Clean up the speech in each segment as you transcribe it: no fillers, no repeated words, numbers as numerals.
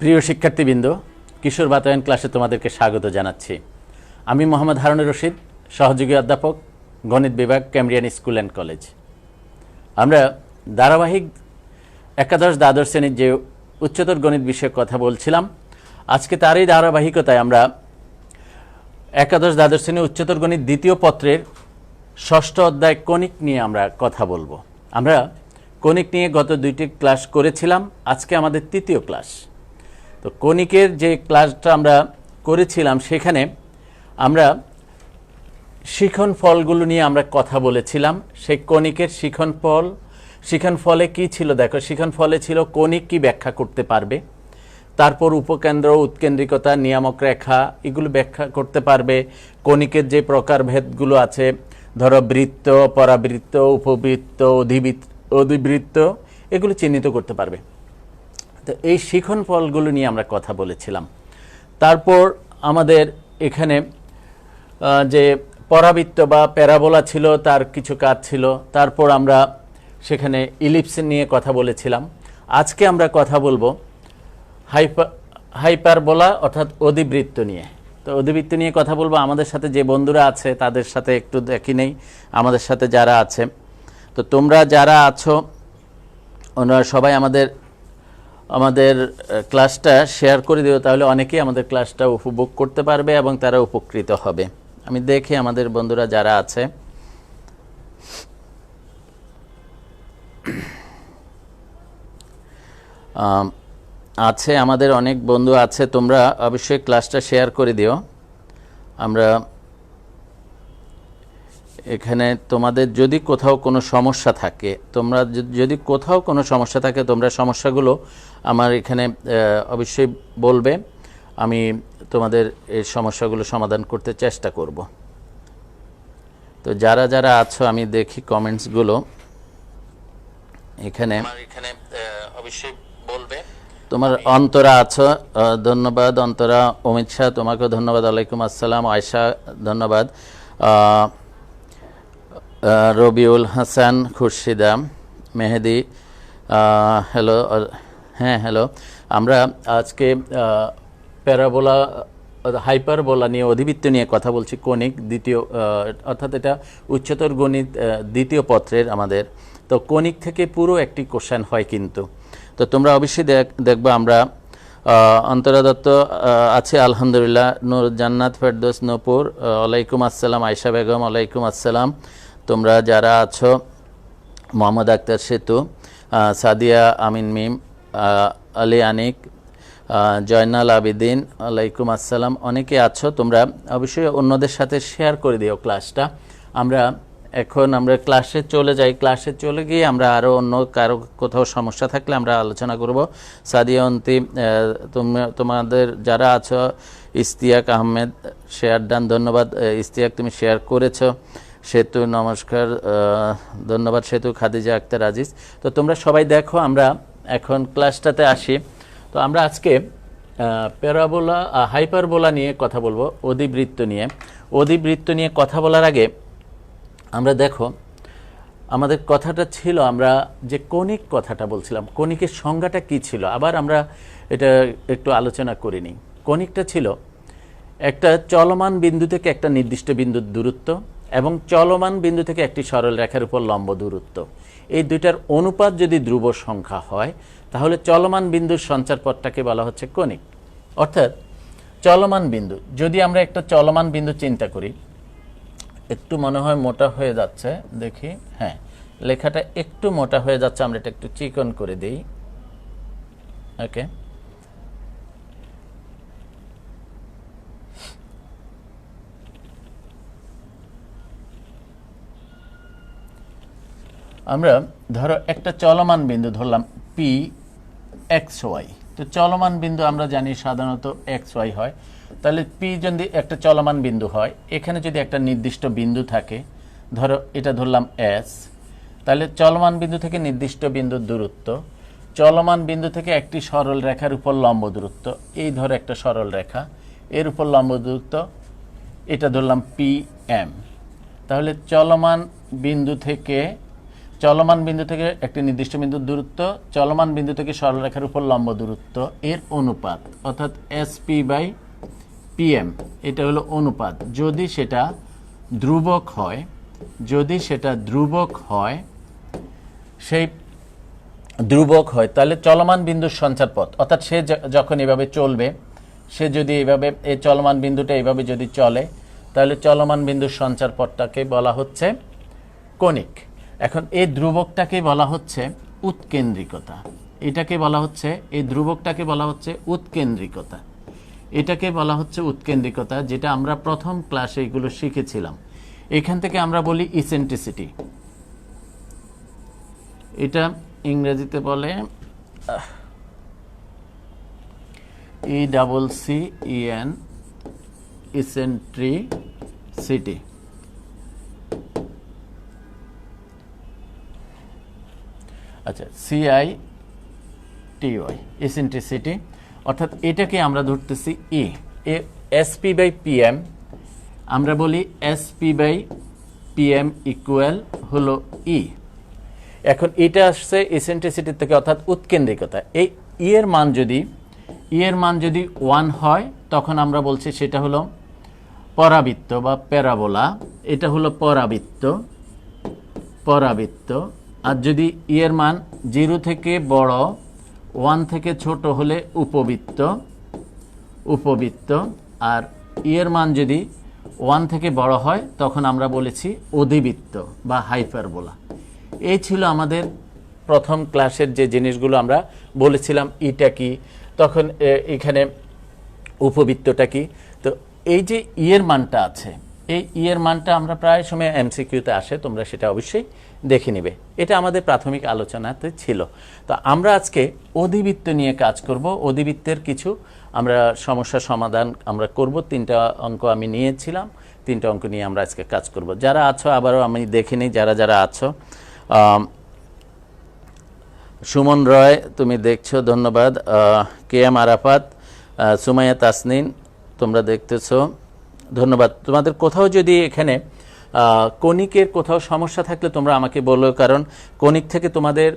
প্রিয় শিক্ষার্থীবৃন্দ, কিশোর বাতায়ন ক্লাসে তোমাদেরকে স্বাগত জানাচ্ছি। আমি মোহাম্মদ হারুনুর রশিদ, সহযোগী অধ্যাপক, গণিত বিভাগ, ক্যামব্রিয়ান স্কুল অ্যান্ড কলেজ। আমরা ধারাবাহিক একাদশ দ্বাদশ শ্রেণীর যে উচ্চতর গণিত বিষয়ে কথা বলছিলাম, আজকে তারই ধারাবাহিকতায় আমরা একাদশ দ্বাদশ শ্রেণীর উচ্চতর গণিত দ্বিতীয় পত্রের ষষ্ঠ অধ্যায় কণিক নিয়ে আমরা কথা বলবো। আমরা কণিক নিয়ে গত দুইটি ক্লাস করেছিলাম, আজকে আমাদের তৃতীয় ক্লাস। তো কণিকের যে ক্লাসটা আমরা করেছিলাম সেখানে আমরা শিখন ফলগুলো নিয়ে আমরা কথা বলেছিলাম। সেই কণিকের শিখন ফলে কি ছিল দেখো, শিখন ফলে ছিল কণিক কি ব্যাখ্যা করতে পারবে, তারপর উপকেন্দ্র, উৎকেন্দ্রিকতা, নিয়ামক রেখা এগুলো ব্যাখ্যা করতে পারবে। কণিকের যে প্রকারভেদগুলো আছে, ধরো বৃত্ত, পরাবৃত্ত, উপবৃত্ত, অধিবৃত্ত, এগুলো চিহ্নিত করতে পারবে। তো এই শিখন ফলগুলো নিয়ে আমরা কথা বলেছিলাম। তারপর আমাদের এখানে যে পরাবৃত্ত বা প্যারাবোলা ছিল, তার কিছু কাজ ছিল। তারপর আমরা সেখানে ইলিপস নিয়ে কথা বলেছিলাম। আজকে আমরা কথা বলবো হাইপারবোলা অর্থাৎ অধিবৃত্ত নিয়ে। তো অধিবৃত্ত নিয়ে কথা বলবো। আমাদের সাথে যে বন্ধুরা আছে তাদের সাথে একটু দেখি নেই, আমাদের সাথে যারা আছে। তো তোমরা যারা আছো ওনারা সবাই আমাদের ক্লাসটা শেয়ার করে দিও, তাহলে অনেকেই আমাদের ক্লাসটা উপভোগ করতে পারবে এবং তারা উপকৃত হবে। আমি দেখি আমাদের বন্ধুরা যারা আছে। আমাদের অনেক বন্ধু আছে, তোমরা অবশ্যই ক্লাসটা শেয়ার করে দিও। আমরা এখানে তোমাদের যদি কোথাও কোনো সমস্যা থাকে, তোমরা সমস্যাগুলো আমার এখানে অবশ্যই বলবে, আমি তোমাদের এই সমস্যাগুলো সমাধান করতে চেষ্টা করব। তো যারা যারা আছো আমি দেখি কমেন্টসগুলো এখানে অবশ্যই বলবে। তোমার অন্তরা আছো, ধন্যবাদ অন্তরা। অমিত শাহ, তোমাকেও ধন্যবাদ। ওয়ালাইকুম আসসালাম। আয়শা, ধন্যবাদ। রবিউল হাসান, খুরশিদা, মেহেদি, হ্যালো। হ্যাঁ, হ্যালো। আমরা আজকে প্যারাবোলা, হাইপারবোলা নিয়ে, অধিবৃত্ত নিয়ে কথা বলছি। কণিক দ্বিতীয়, অর্থাৎ এটা উচ্চতর গণিত দ্বিতীয় পত্রের আমাদের। তো কণিক থেকে পুরো একটি কোশ্চেন হয় কিন্তু। তো তোমরা অবশ্যই দেখবে। আমরা অন্তরা দত্ত আছে, আলহামদুলিল্লাহ। নূর জান্নাত, ফেরদৌস, নূপুর, ওয়ালাইকুম আসসালাম। আয়শা বেগম, ওয়ালাইকুম আসসালাম। তোমরা যারা আছো, মোহাম্মদ আক্তার সেতু, সাদিয়া আমিন মিম, আলী আনিক, জয়নাল আবিদিন, ওয়ালাইকুম আসসালাম। অনেকে আছো, তোমরা অবশ্যই অন্যদের সাথে শেয়ার করে দিও ক্লাসটা। আমরা ক্লাসে চলে যাই। ক্লাসে চলে গিয়ে আমরা আরও অন্য কারো কোথাও সমস্যা থাকলে আমরা আলোচনা করব। সাদিয়া অন্তি, তোমাদের যারা আছো, ইস্তিয়াক আহমেদ, শেয়ার ডান, ধন্যবাদ ইস্তিয়াক, তুমি শেয়ার করেছো। সেতু, নমস্কার, ধন্যবাদ সেতু। খাদিজা আক্তার আজিজ। তো তোমরা সবাই দেখো, আমরা এখন ক্লাসটাতে আসি। তো আমরা আজকে প্যারাবোলা, হাইপারবোলা নিয়ে কথা বলবো, অধিবৃত্ত নিয়ে কথা বলার আগে আমরা দেখো আমাদের কথাটা ছিল, আমরা যে কণিক কথাটা বলছিলাম, কণিকের সংজ্ঞাটা কি ছিল, আবার আমরা এটা একটু আলোচনা করিনি। কণিকটা ছিল একটা চলমান বিন্দু থেকে একটা নির্দিষ্ট বিন্দুর দূরত্ব এবং চলমান বিন্দু থেকে একটি সরল রেখার উপর লম্ব দূরত্ব। এই দুইটার অনুপাত যদি ধ্রুব সংখ্যা হয়, তাহলে চলমান বিন্দুর সঞ্চারপথটাকে বলা হচ্ছে কণিক। অর্থাৎ চলমান বিন্দু, যদি আমরা একটা চলমান বিন্দু চিন্তা করি, একটু মনে হয় মোটা হয়ে যাচ্ছে, দেখি, হ্যাঁ, লেখাটা একটু মোটা হয়ে যাচ্ছে, আমরা এটা একটু চিকন করে দিই। ওকে, আমরা ধরো একটা চলমান বিন্দু ধরলাম পি এক্স ওয়াই। তো চলমান বিন্দু আমরা জানি সাধারণত এক্স ওয়াই হয়। তাহলে পি যদি একটা চলমান বিন্দু হয়, এখানে যদি একটা নির্দিষ্ট বিন্দু থাকে, ধরো এটা ধরলাম এস, তাহলে চলমান বিন্দু থেকে নির্দিষ্ট বিন্দুর দূরত্ব, চলমান বিন্দু থেকে একটি সরল রেখার উপর লম্ব দূরত্ব, এই ধরো একটা সরল রেখা, এর উপর লম্ব দূরত্ব, এটা ধরলাম পি এম। তাহলে চলমান বিন্দু থেকে চলমান বিন্দু থেকে একটি নির্দিষ্ট বিন্দুর দূরত্ব চলমান বিন্দু থেকে সরলরেখার উপর লম্ব দূরত্ব এর অনুপাত অর্থাৎ এসপি বাই পিএম, এটা হলো অনুপাত। যদি সেটা ধ্রুবক হয় সেই ধ্রুবক হয় তাহলে চলমান বিন্দুর সঞ্চার পথ অর্থাৎ সে যখন এভাবে চলবে, সে যদি এইভাবে এই চলমান বিন্দুটা এইভাবে যদি চলে তাহলে চলমান বিন্দুর সঞ্চার পথটাকে বলা হচ্ছে কণিক। এখন এই ধ্রুবকটাকে বলা হচ্ছে উৎকেন্দ্রিকতা, এটাকে বলা হচ্ছে এই ধ্রুবকটাকে বলা হচ্ছে উৎকেন্দ্রিকতা, এটাকে বলা হচ্ছে উৎকেন্দ্রিকতা, যেটা আমরা প্রথম ক্লাসে এগুলো শিখেছিলাম। এখান থেকে আমরা বলি ইসেন্ট্রিসিটি, এটা ইংরেজিতে বলে ECCEN ইসেন্ট্রিসিটি। আচ্ছা, CITY ইসেন্ট্রিসিটি, অর্থাৎ এটাকে আমরা ধরতেছি এসপি বাই পিএম, আমরা বলি এসপি বাই পিএম ইকুয়াল হলো ই। এখন এটা আসছে ইসেন্ট্রিসিটি থেকে অর্থাৎ উৎকেন্দ্রিকতা। এই এর মান যদি 1 হয় তখন আমরা বলছি সেটা হলো পরাবৃত্ত বা প্যারাবোলা, এটা হলো পরাবৃত্ত। আর যদি এর মান 0 থেকে বড় 1 থেকে ছোট হলে উপবৃত্ত। আর এর মান যদি 1 থেকে বড় হয় তখন আমরা বলেছি অধিবৃত্ত বা হাইপারবোলা। এই ছিল আমাদের প্রথম ক্লাসের যে জিনিসগুলো আমরা বলেছিলাম, এটা কি, তখন এখানে উপবৃত্তটা কি। তো এই যে এর মানটা আছে, এই এর মানটা আমরা প্রায় সময় এমসিকিউতে আসে, তোমরা সেটা অবশ্যই দেখে নিবে। এটা আমাদের প্রাথমিক আলোচনাতে ছিল। তো আমরা আজকে অধিবৃত্ত নিয়ে কাজ করব। অধিবৃত্তের কিছু আমরা সমস্যার সমাধান আমরা করব। 3টা অঙ্ক আমি নিয়েছিলাম, 3টা অঙ্ক নিয়ে আমরা আজকে কাজ করব। যারা আছো আবারও আমি দেখে নিই যারা আছো। সুমন রয় তুমি দেখছো, ধন্যবাদ। KM আরাফাত, সুমাইয়া তাসনিন তোমরা দেখতেছো, ধন্যবাদ। তোমাদের কোথাও যদি এখানে কণিকের কোথাও সমস্যা থাকলে তোমরা আমাকে বলো, কারণ কণিক থেকে তোমাদের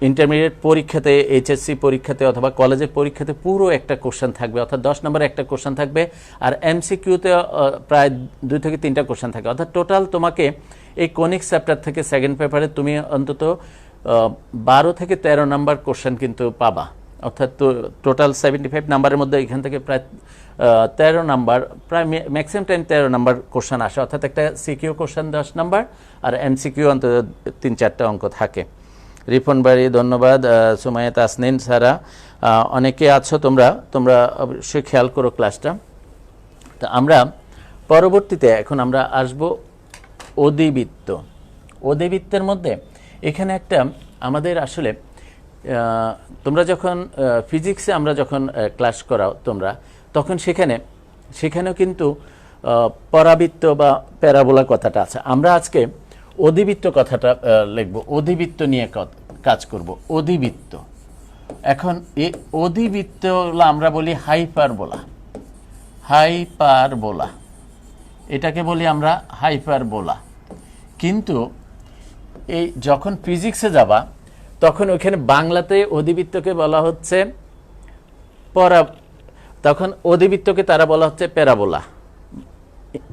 ইন্টারমিডিয়েট পরীক্ষাতে, HSC পরীক্ষাতে অথবা কলেজের পরীক্ষাতে পুরো একটা কোশ্চেন থাকবে, অর্থাৎ 10 নম্বরে একটা কোশ্চেন থাকবে। আর MCQতে প্রায় 2 থেকে 3টা কোশ্চেন থাকে, অর্থাৎ টোটাল তোমাকে এই কণিক চ্যাপ্টার থেকে সেকেন্ড পেপারে তুমি অন্তত 12 থেকে 13 নম্বর কোশ্চেন কিন্তু পাবা। অর্থাৎ টোটাল 75 নাম্বারের মধ্যে এখান থেকে প্রায় 13 নাম্বার, প্রায় ম্যাক্সিমাম টাইম 13 নাম্বার কোশ্চেন আসে, অর্থাৎ একটা সিকিউ কোশ্চেন 10 নাম্বার আর MCQ অন্তত 3-4টা অঙ্ক থাকে। রিপন বাড়ি ধন্যবাদ। সুমাইয়া তাসনিন, সারা অনেকে আছো তোমরা অবশ্যই খেয়াল করো ক্লাসটা। তো আমরা পরবর্তীতে এখন আমরা আসব অধিবৃত্ত। অধিবৃত্তের মধ্যে এখানে একটা আমাদের আসলে তোমরা যখন ফিজিক্সে আমরা যখন ক্লাস করাও তোমরা, তখন সেখানেও কিন্তু পরাবৃত্ত বা প্যারাবোলা কথাটা আছে। আমরা আজকে অধিবৃত্ত কথাটা লিখব, অধিবৃত্ত নিয়ে কাজ করব। অধিবৃত্ত, এখন এই অধিবৃত্ত আমরা বলি হাইপারবোলা, এটাকে বলি আমরা হাইপারবোলা। কিন্তু এই যখন ফিজিক্সে যাবা তখন ওইখানে বাংলাতে অধিবৃত্তকে বলা হচ্ছে তখন অধিবৃত্তকে তারা বলা হচ্ছে প্যারাবোলা,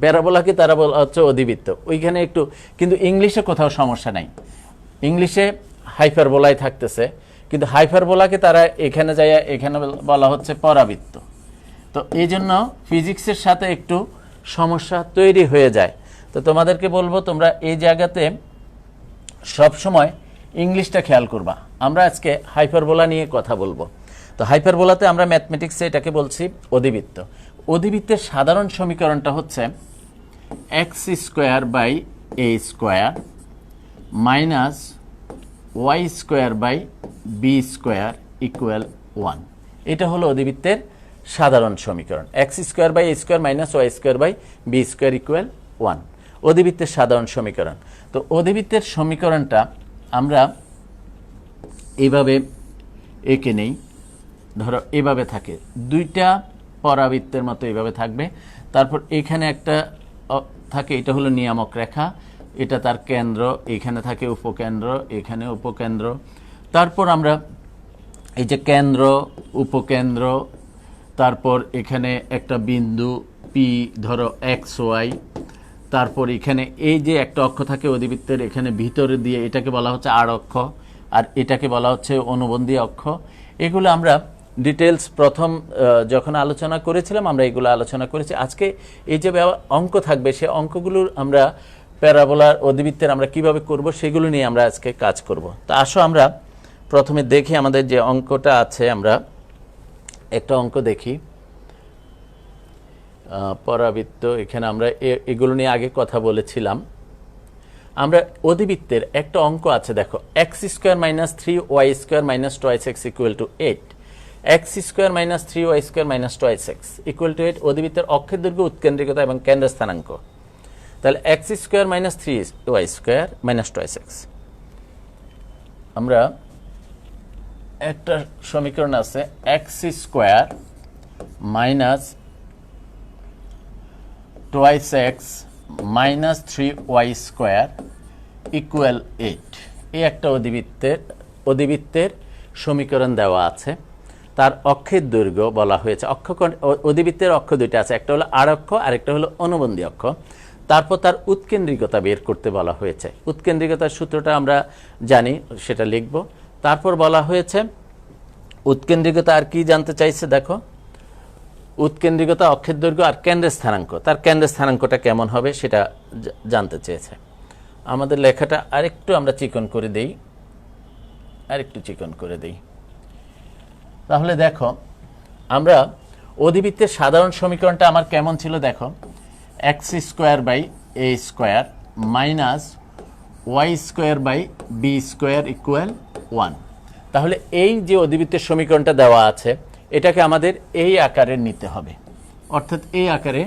প্যারাবোলাকে তারা বলা হচ্ছে অধিবৃত্ত। ওইখানে একটু, কিন্তু ইংলিশে কোথাও সমস্যা নাই, ইংলিশে হাইপারবোলাই থাকতেছে, কিন্তু হাইপারবোলাকে তারা এখানে বলা হচ্ছে পরাবৃত্ত। তো এই জন্য ফিজিক্সের সাথে একটু সমস্যা তৈরি হয়ে যায়। তো তোমাদেরকে বলবো তোমরা এই জায়গাতে সব সময় ইংলিশটা খেয়াল করবা। আমরা আজকে হাইপারবোলা নিয়ে কথা বলবো। তো হাইপারবোলাতে আমরা ম্যাথমেটিক্সে এটাকে বলছি অধিবৃত্ত। অধিবৃত্তের সাধারণ সমীকরণটা হচ্ছে x² মাইনাস y² ইকুয়াল 1। এটা হলো অধিবৃত্তের সাধারণ সমীকরণ, x² মাইনাস y² ইকুয়াল 1, অধিবৃত্তের সাধারণ সমীকরণ। তো অধিবৃত্তের সমীকরণটা আমরা এইভাবে এঁকে নেই, ধরো এভাবে থাকে, 2টা পরাবৃত্তের মতো এইভাবে থাকবে। তারপর এখানে একটা থাকে, এটা হলো নিয়ামক রেখা, এটা তার কেন্দ্র, এখানে থাকে উপকেন্দ্র, এখানে উপকেন্দ্র। তারপর আমরা এই যে কেন্দ্র, উপকেন্দ্র, তারপর এখানে একটা বিন্দু পি ধরো এক্স ওয়াই, তারপর এখানে এই যে একটা অক্ষ থাকে অধিবৃত্তের এখানে ভিতরে দিয়ে, এটাকে বলা হচ্ছে আর অক্ষ, আর এটাকে বলা হচ্ছে অনুবন্ধী অক্ষ। এগুলো আমরা ডিটেলস প্রথম যখন আলোচনা করেছিলাম আমরা এগুলো আলোচনা করেছি। আজকে এই যে অঙ্ক থাকবে সে অঙ্কগুলোর আমরা প্যারাবোলার অধিবৃত্তের আমরা কিভাবে করব সেগুলো নিয়ে আমরা আজকে কাজ করব। তো আসো আমরা প্রথমে দেখি আমাদের যে অঙ্কটা আছে, আমরা একটা অঙ্ক দেখি পরাবৃত্ত। এখানে আমরা এগুলো নিয়ে আগে কথা বলেছিলাম। আমরা অধিবৃত্তের একটা অঙ্ক আছে, দেখো x square minus 3y² minus 2x equal to 8, x square minus 3y² minus 2x equal to 8 অধিবৃত্তের অক্ষের দৈর্ঘ্য, উৎকেন্দ্রিকতা এবং কেন্দ্র স্থানাঙ্ক। তাহলে x square minus 3y² minus 2x, আমরা একটা সমীকরণ আছে x square minus 2x minus 3y² equal 8, এই একটা অধিবৃত্তের সমীকরণ দেওয়া আছে। তার অক্ষের দৈর্ঘ্য বলা হয়েছে, অধিবৃত্তের অক্ষ দুইটা আছে, একটা হলো আর অক্ষ আর একটা হলো অনুবন্ধী অক্ষ। তারপর তার উৎকেন্দ্রিকতা বের করতে বলা হয়েছে। উৎকেন্দ্রিকতার সূত্রটা আমরা জানি, সেটা লিখব। তারপর বলা হয়েছে উৎকেন্দ্রিকতা আর কি জানতে চাইছে, দেখো উৎকেন্দ্রিকতা, অক্ষের দৈর্ঘ্য আর কেন্দ্রের স্থানাঙ্ক, তার কেন্দ্রের স্থানাঙ্কটা কেমন হবে সেটা জানতে চেয়েছে। আমাদের লেখাটা আরেকটু আমরা চিকন করে দেই, আরেকটু চিকন করে দেই। তাহলে দেখো আমরা অধিবৃত্তের সাধারণ সমীকরণটা আমার কেমন ছিল, দেখো x square by A square minus y square by B square equal 1। তাহলে এই যে অধিবৃত্তের সমীকরণটা দেওয়া আছে এটাকে আমাদের এই আকারে নিতে হবে, অর্থাৎ এই আকারে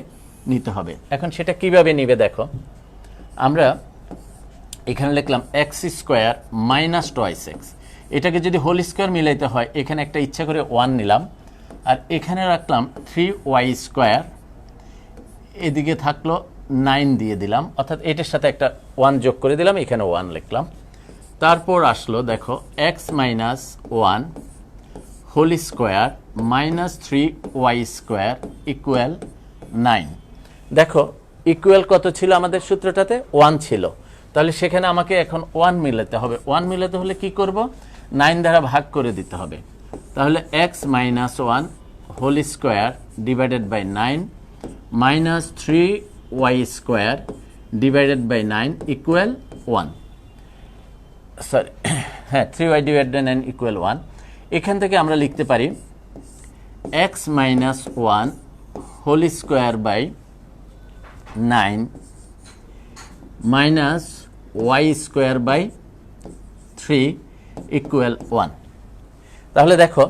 নিতে হবে। এখন সেটা কিভাবে নিবে, দেখো আমরা এখানে লিখলাম এক্স স্কোয়ার মাইনাস 2x, এটাকে যদি হোল স্কোয়ার মিলাইতে হয় এখানে একটা ইচ্ছা করে 1 নিলাম, আর এখানে রাখলাম 3y², এদিকে থাকলো 9 দিয়ে দিলাম, অর্থাৎ এটার সাথে একটা 1 যোগ করে দিলাম, এখানে 1 লিখলাম। তারপর আসলো দেখো x minus 1 whole square minus 3y² equal 9। দেখো ইকুয়াল কত ছিল আমাদের সূত্রটাতে, 1 ছিল। তাহলে সেখানে আমাকে এখন 1 মিলাতে হবে। 1 মিলাতে হলে কি করব, 9 দ্বারা ভাগ করে দিতে হবে। তাহলে x minus 1 whole square divided by 9 minus 3y² divided by 9 equal 1, sorry হ্যাঁ 3y ডিভাইডেড বাই 9 ইকুয়াল 1। এখান থেকে আমরা লিখতে পারি x minus 1 whole square by 9 minus y² by 3 equal 1। তাহলে দেখো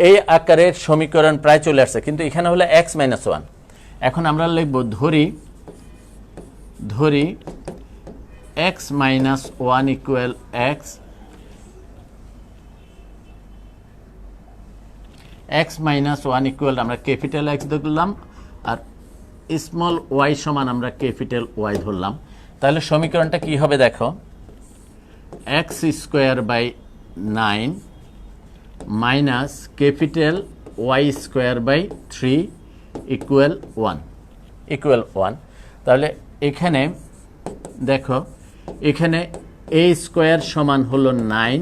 এই আকারের সমীকরণ প্রায় চলে আসছে, কিন্তু এখানে হলো এক্স মাইনাস 1। এখন আমরা লিখব ধরি x minus 1 equal x minus 1 equal আমরা ক্যাপিটাল এক্স ধরলাম, আর স্মল ওয়াই সমান আমরা ক্যাপিটাল ওয়াই ধরলাম। তাহলে সমীকরণটা কি হবে, দেখো x square by 9 minus capital y² by 3 equal 1। তাহলে এখানে দেখো এখানে a স্কোয়ার সমান হলো 9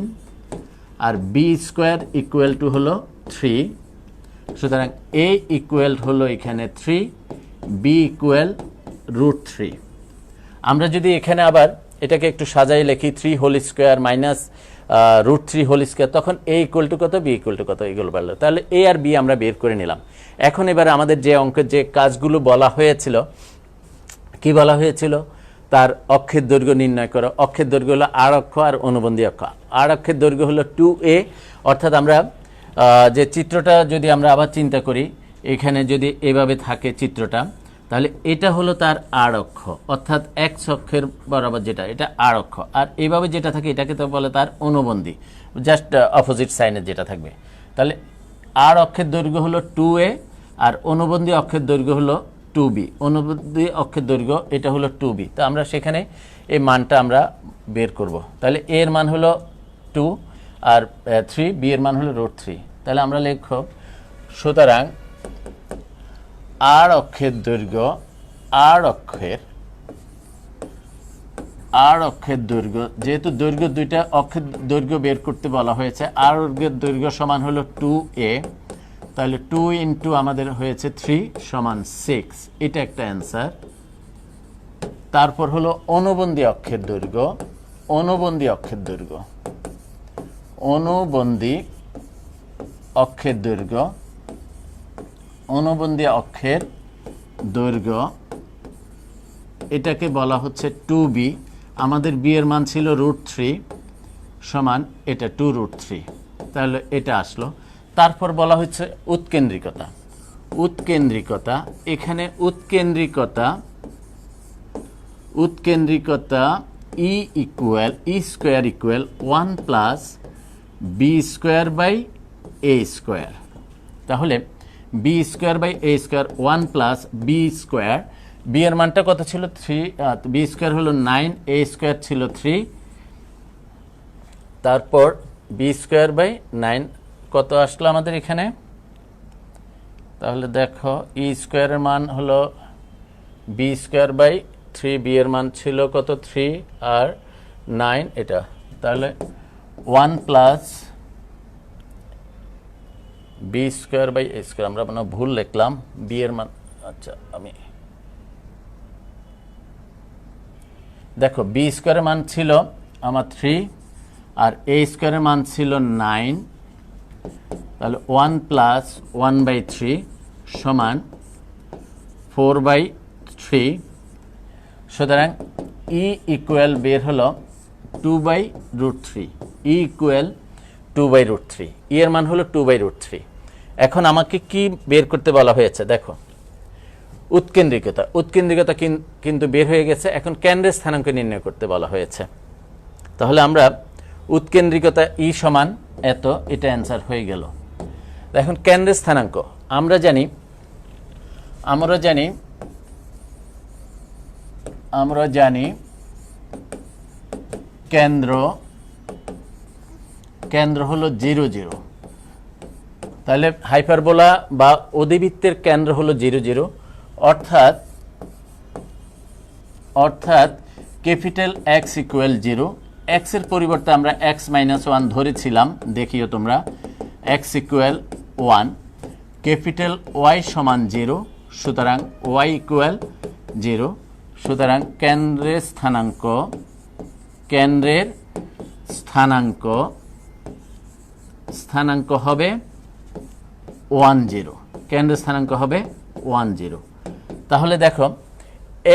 আর b স্কোয়ার ইকুয়াল টু হলো 3, সুতরাং a ইকুয়াল হলো এখানে 3, b ইকুয়াল √3। আমরা যদি এখানে আবার এটাকে একটু সাজাই লিখি 3 whole square minus √3 whole square, তখন a ইকুয়াল টু কত, b ইকুয়াল টু কত, এগুলো পারলো। তাহলে a আর b আমরা বের করে নিলাম। এখন এবার আমাদের যে অঙ্কের যে কাজগুলো বলা হয়েছিল, কি বলা হয়েছিল, তার অক্ষের দৈর্ঘ্য নির্ণয় করো। অক্ষের দৈর্ঘ্য হলো আর অক্ষ আর অনুবন্ধী অক্ষ। আর অক্ষের দৈর্ঘ্য হলো 2a, অর্থাৎ আমরা যে চিত্রটা যদি আমরা আবার চিন্তা করি, এখানে যদি এভাবে থাকে চিত্রটা, তাহলে এটা হলো তার আর অক্ষ, অর্থাৎ এক্স অক্ষের বরাবর যেটা, এটা আর অক্ষ। আর এইভাবে যেটা থাকে এটাকে তো বলে তার অনুবন্ধী, জাস্ট অপোজিট সাইনের যেটা থাকবে। তাহলে আর অক্ষের দৈর্ঘ্য হলো 2a আর অনুবন্ধী অক্ষের দৈর্ঘ্য হলো 2b। অনুবন্ধী অক্ষের দৈর্ঘ্য এটা হলো 2b। তো আমরা সেখানে এই মানটা আমরা বের করব। তাহলে a এর মান হলো 2 আর 3, b এর মান হলো √3। তাহলে আমরা লিখব সুতরাং r অক্ষের দৈর্ঘ্য r অক্ষের দৈর্ঘ্য, যেহেতু দৈর্ঘ্য দুইটা অক্ষের দৈর্ঘ্য বের করতে বলা হয়েছে, r অক্ষের দৈর্ঘ্য সমান হলো 2a, তাহলে 2 ইন্টু আমাদের হয়েছে 3 সমান 6, এটা একটা অ্যান্সার। তারপর হলো অনুবন্ধী অক্ষের দৈর্ঘ্য, অনুবন্ধী অক্ষের দৈর্ঘ্য এটাকে বলা হচ্ছে 2b। আমাদের b এর মান ছিল √3 সমান এটা 2√3, তাহলে এটা আসলো। তারপর বলা হচ্ছে উৎকেন্দ্রিকতা। এখানে উৎকেন্দ্রিকতা e square equal 1 plus b square by a square. তাহলে b square by a square 1 plus b square, b এর মানটা কত ছিল 3, b স্কয়ার হলো 9, a স্কয়ার ছিল 3, তারপর b স্কয়ার বাই 9 কত আসলো আমাদের এখানে। তাহলে দেখো e স্কয়ারের মান হলো b স্কয়ার বাই 3, b এর মান ছিল কত 3 আর 9 এটা, তাহলে 1 plus b square by a square, আমরা মানে ভুল লিখলাম b এর মান, আচ্ছা আমি দেখো b স্কয়ারের মান ছিল আমার 3 আর a স্কয়ারের মান ছিল 9, তাহলে 1 প্লাস 1/3 সমান 4/3। সুতরাং e ইকুয়াল বের হলো 2/√3, e ইকুয়াল 2/√3, e এর মান হলো 2/√3। এখন আমাকে কি বের করতে বলা হয়েছে দেখো, উৎকেন্দ্রিকতা কিন্তু বের হয়ে গেছে, এখন কেন্দ্রের স্থানাঙ্ক নির্ণয় করতে বলা হয়েছে। তাহলে আমরা উৎকেন্দ্রিকতা e সমান এত, এটা অ্যান্সার হয়ে গেল। এখন কেন্দ্রের স্থানাঙ্ক আমরা জানি কেন্দ্র হলো 0 0। তাহলে হাইপারবোলা বা অধিবৃত্তের কেন্দ্র হলো 0 0, অর্থাৎ ক্যাপিটাল X ইকুয়াল 0, x এর পরিবর্তে আমরা x-1 ধরেছিলাম, দেখিও তোমরা x ইকুয়াল 1, ক্যাপিটাল Y সমান 0, সুতরাং y ইকুয়াল 0। সুতরাং কেন্দ্রের স্থানাঙ্ক হবে 1 0, কেন্দ্রের স্থানাঙ্ক হবে 1 0। তাহলে দেখো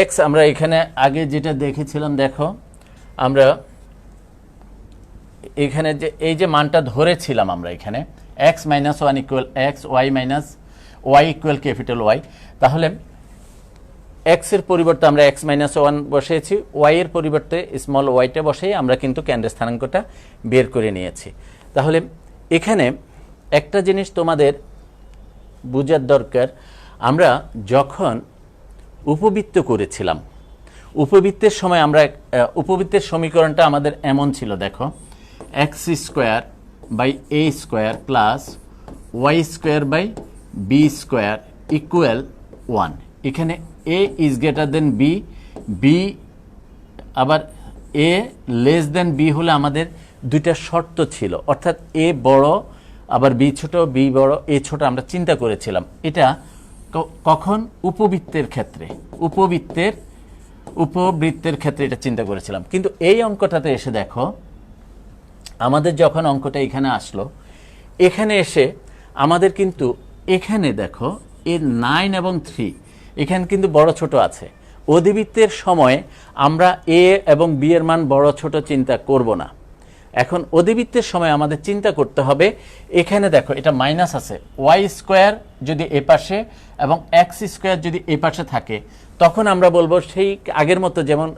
x আমরা এখানে আগে যেটা দেখেছিলাম, দেখো আমরা এখানে যে এই যে মানটা ধরেছিলাম আমরা এখানে x-1 equal x, y equal capital Y, তাহলে x এর পরিবর্তে আমরা x-1 বসিয়েছি, y এর পরিবর্তে স্মল yটা বসিয়ে আমরা কিন্তু কেন্দ্রের স্থানাঙ্কটা বের করে নিয়েছি। তাহলে এখানে একটা জিনিস তোমাদের বোঝার দরকার, আমরা যখন উপবৃত্ত করেছিলাম, উপবৃত্তের সময় আমরা উপবৃত্তের সমীকরণটা আমাদের এমন ছিল, দেখো x square by a square plus y square by b square equal 1। এখানে a is greater than b, আবার a লেস দেন b হলে আমাদের দুইটা শর্ত ছিল, অর্থাৎ a বড় আবার b ছোট, b বড় a ছোট আমরা চিন্তা করেছিলাম। এটা কখন? উপবৃত্তের ক্ষেত্রে, উপবৃত্তের ক্ষেত্রে এটা চিন্তা করেছিলাম। কিন্তু এই অঙ্কটাতে এসে দেখো, আমাদের যখন অঙ্কটা এখানে আসলো, এখানে এসে আমাদের কিন্তু এখানে দেখো এর 9 এবং 3 এখানে কিন্তু বড় ছোট আছে। অধিবৃত্তের সময় আমরা a এবং b এর মান বড় ছোট চিন্তা করব না। এখন অধিবৃত্তের সময় আমাদের চিন্তা করতে হবে, এখানে দেখো এটা মাইনাস আছে, y স্কয়ার যদি এ পাশে এবং x স্কয়ার যদি এ পাশে থাকে, তখন আমরা বলবো সেই আগের মতো যেমন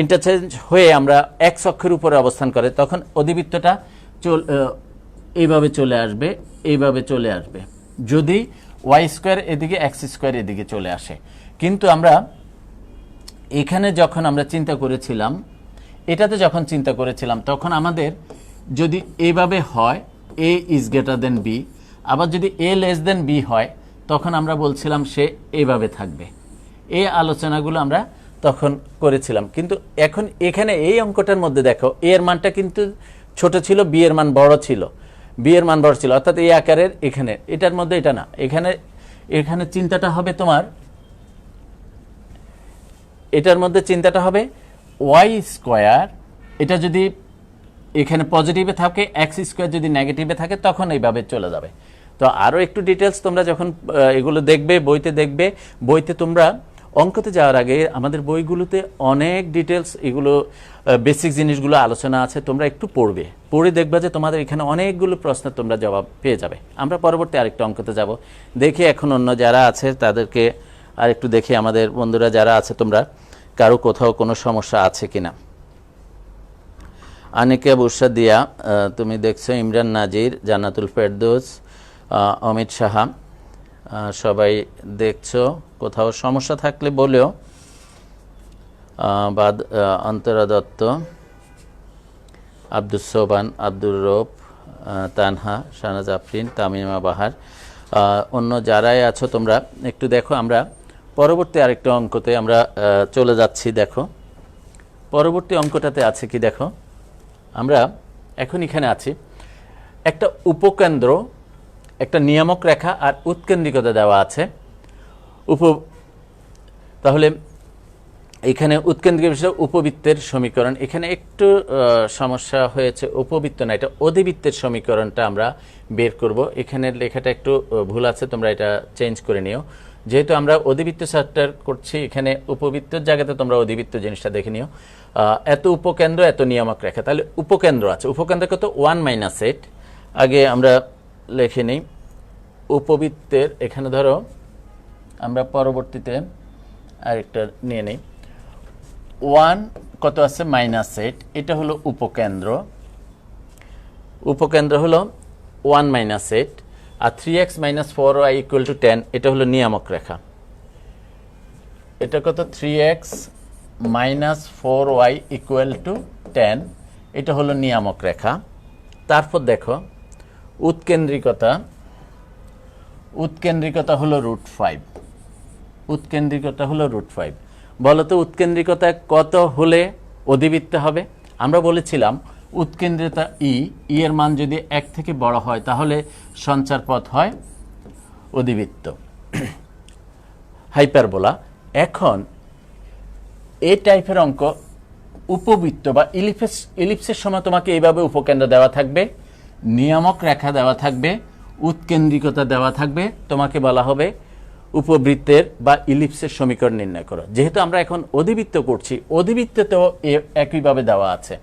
ইন্টারচেঞ্জ হয়ে আমরা x অক্ষের উপরে অবস্থান করে, তখন অধিবৃত্তটা এইভাবে চলে আসবে যদি y স্কয়ার এদিকে x স্কয়ার এদিকে চলে আসে। কিন্তু আমরা এখানে যখন আমরা চিন্তা করেছিলাম, এটাতে যখন চিন্তা করেছিলাম তখন আমাদের যদি এইভাবে হয় a is greater than b, আবার যদি a লেস দেন বি হয় তখন আমরা বলছিলাম সে এইভাবে থাকবে। এই আলোচনাগুলো আমরা তখন করেছিলাম। কিন্তু এখন এখানে এই অঙ্কটার মধ্যে দেখো a এর মানটা কিন্তু ছোট ছিল, b এর মান বড় ছিল, b এর মান বড় ছিল, অর্থাৎ এই আকারের এখানে, এটার মধ্যে এটা না। এখানে চিন্তাটা হবে তোমার, এটার মধ্যে চিন্তাটা হবে ওয়াই স্কোয়ার, এটা যদি এখানে পজিটিভে থাকে, এক্স স্কোয়ার যদি নেগেটিভে থাকে তখন এইভাবে চলে যাবে। তো আরও একটু ডিটেলস তোমরা যখন এগুলো দেখবে, বইতে দেখবে, বইতে তোমরা অঙ্কতে যাওয়ার আগে আমাদের বইগুলোতে অনেক ডিটেলস এগুলো বেসিক জিনিসগুলো আলোচনা আছে, তোমরা একটু পড়ে দেখবা যে তোমাদের এখানে অনেকগুলো প্রশ্নের তোমরা জবাব পেয়ে যাবে। আমরা পরবর্তী আরেকটা অঙ্কতে যাব, দেখি এখন অন্য যারা আছে তাদেরকে আর একটু দেখি, আমাদের বন্ধুরা যারা আছে তোমরা কারো কোথাও কোনো সমস্যা আছে কিনা। আনিকা বুসা দিয়া তুমি দেখছো, ইমরান নাজির, জান্নাতুল ফেরদৌস, অমিত সাহা, সবাই দেখছো। কোথাও সমস্যা থাকলে বলেও। অন্তরা দত্ত, আব্দুস সোবান, আব্দুর রৌফ, তানহা, শাহনাজ আফরিন, তামিমা বাহার, অন্য যারাই আছো তোমরা একটু দেখো। আমরা পরবর্তী আরেকটা অঙ্কতে আমরা চলে যাচ্ছি। দেখো পরবর্তী অঙ্কটাতে আছে কি, দেখো আমরা এখন এখানে আছি, একটা উপকেন্দ্র, একটা নিয়ামক রেখা আর উৎকেন্দ্রিকতা দেওয়া আছে। তাহলে এখানে উৎকেন্দ্রিক বিষয় উপবৃত্তের সমীকরণ, এখানে একটু সমস্যা হয়েছে, উপবৃত্ত না, এটা অধিবৃত্তের সমীকরণটা আমরা বের করব। এখানে লেখাটা একটু ভুল আছে, তোমরা এটা চেঞ্জ করে নিও। যেহেতু আমরা অধিবৃত্ত চ্যাপ্টার করছি, এখানে উপবৃত্তের জায়গাতে তোমরা অধিবৃত্ত জিনিসটা দেখে নিও। এত উপকেন্দ্র, এত নিয়ামক রেখা, তাহলে উপকেন্দ্র আছে, উপকেন্দ্র কত 1 - আগে আমরা লিখে নিই উপবৃত্তের। এখানে ধরো আমরা পরবর্তীতে আরেকটা নিয়ে নিই, 1 কত আছে -8, এটা হলো উপকেন্দ্র, উপকেন্দ্র হলো 1 - 8, আর 3x - 4y = 10, এটা হলো নিয়ামক রেখা। এটা কত 3x - 4y = 10, এটা হলো নিয়ামক রেখা। তারপর দেখো উৎকেন্দ্রিকতা, উৎকেন্দ্রিকতা হলো √5, উৎকেন্দ্রিকতা হলো √5। বলো তো উৎকেন্দ্রিকতা কত হলে অধিবৃত্ত হবে? আমরা বলেছিলাম উৎকেন্দ্রিকতা ই এর মান যদি 1 থেকে বড় হয় তাহলে সঞ্চার পথ হয় অধিবৃত্ত, হাইপারবোলা। এখন এই টাইপের অঙ্ক উপবৃত্ত বা ইলিপসের সময় তোমাকে এইভাবে উপকেন্দ্র দেওয়া থাকবে, নিয়ামক রেখা দেওয়া থাকবে, উৎকেন্দ্রিকতা দেওয়া থাকবে, তোমাকে বলা হবে উপবৃত্তের বা ইলিপসের সমীকরণ নির্ণয় করো। যেহেতু আমরা এখন অধিবৃত্ত করছি, অধিবৃত্ততেও একইভাবে দেওয়া আছে।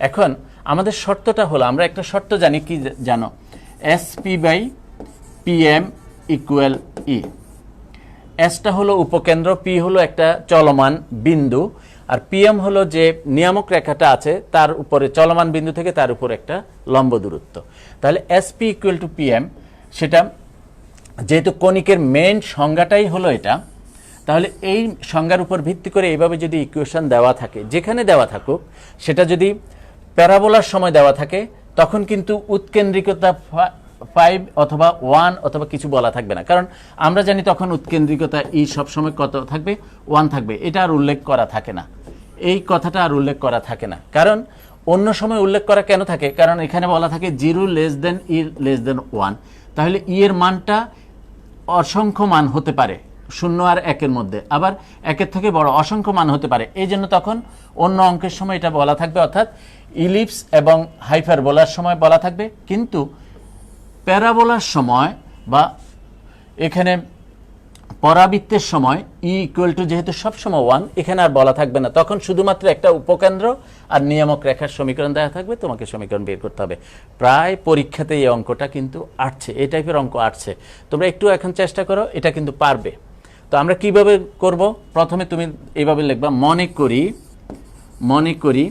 এখন আমাদের শর্তটা হলো, আমরা একটা শর্ত জানি, কি জানো, SP/PM = E। এসটা হলো উপকেন্দ্র, পি হলো একটা চলমান বিন্দু, আর পিএম হলো যে নিয়ামক রেখাটা আছে তার উপরে চলমান বিন্দু থেকে তার উপর একটা লম্ব দূরত্ব। তাহলে SP = PM, সেটা যেহেতু কণিকের মেইন সংজ্ঞাটাই হলো এটা, তাহলে এই সংজ্ঞার উপর ভিত্তি করে এইভাবে যদি ইকুয়েশন দেওয়া থাকে, যেখানে দেওয়া থাকুক, সেটা যদি প্যারাবোলার সময় দেওয়া থাকে তখন কিন্তু উৎকেন্দ্রিকতা 5 অথবা 1 অথবা কিছু বলা থাকবে না, কারণ আমরা জানি তখন উৎকেন্দ্রিকতা ই সবসময় কত থাকবে, 1 থাকবে। এটা আর উল্লেখ করা থাকে না, এই কথাটা আর উল্লেখ করা থাকে না। কারণ অন্য সময় উল্লেখ করা কেন থাকে? কারণ এখানে বলা থাকে 0 < E < 1, তাহলে ই এর মানটা অসংখ্য মান হতে পারে, 0 আর 1-এর মধ্যে, আবার 1-এর থেকে বড় অসংখ্য মান হতে পারে। এই জন্য তখন অন্য অঙ্কের সময় এটা বলা থাকবে, অর্থাৎ ইলিপস এবং হাইপারবোলার সময় বলা থাকবে। কিন্তু প্যারাবোলার সময় বা এখানে পরাবৃত্তের সময় ই = যেহেতু সবসময় 1, এখানে আর বলা থাকবে না, তখন শুধুমাত্র একটা উপকেন্দ্র আর নিয়ামক রেখার সমীকরণ দেওয়া থাকবে, তোমাকে সমীকরণ বের করতে হবে। প্রায় পরীক্ষাতে এই অঙ্কটা কিন্তু আসছে, এই টাইপের অঙ্ক আসছে। তোমরা একটু এখন চেষ্টা করো, এটা কিন্তু পারবে। তো আমরা কিভাবে করব? প্রথমে তুমি এইভাবে লিখবা, মনে করি